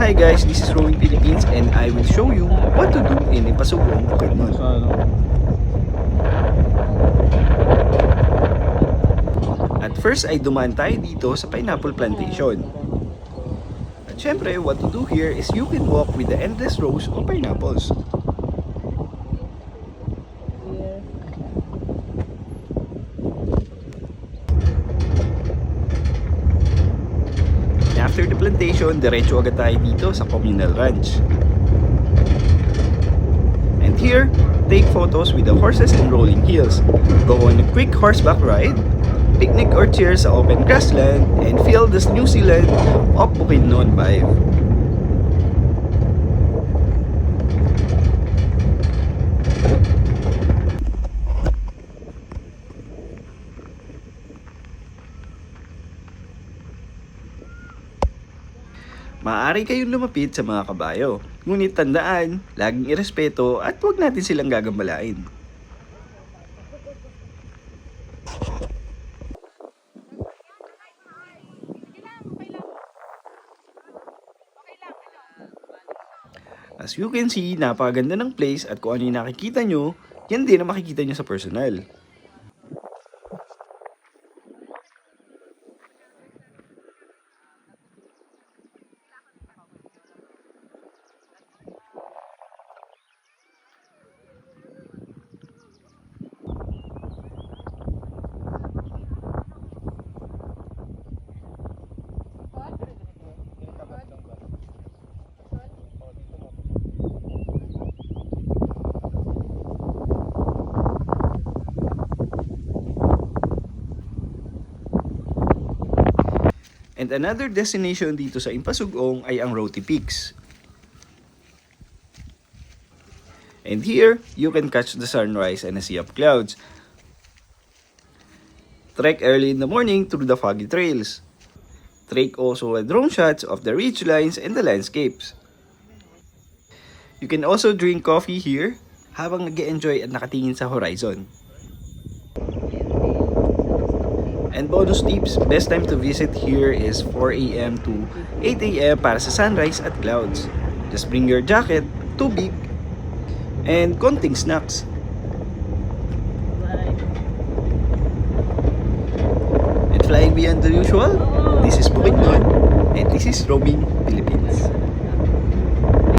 Hi guys, this is Roaming Philippines and I will show you what to do in Ipasugong, Bukidnon. At first ay dumaan tayo dito sa pineapple plantation. At syempre, what to do here is you can walk with the endless rows of pineapples. After the plantation, diretso agad tayo dito sa communal ranch. And here, take photos with the horses and rolling hills. Go on a quick horseback ride, picnic or cheer sa open grassland, and feel this New Zealand of Bukidnon vibe. Maaari kayong lumapit sa mga kabayo, ngunit tandaan, laging irespeto at huwag natin silang gagambalain. As you can see, napakaganda ng place at kung ano yung nakikita nyo, yan din ang makikita nyo sa personal. And another destination dito sa Impasugong ay ang Roti Peaks. And here, you can catch the sunrise and a sea of clouds. Trek early in the morning through the foggy trails. Take also a drone shots of the ridge lines and the landscapes. You can also drink coffee here habang nag-enjoy at nakatingin sa horizon. And bonus tips, best time to visit here is 4 AM to 8 AM para sa sunrise at clouds. Just bring your jacket, tubig, and konting snacks. And flying beyond the usual, this is Bukidnon, and this is Roaming Philippines.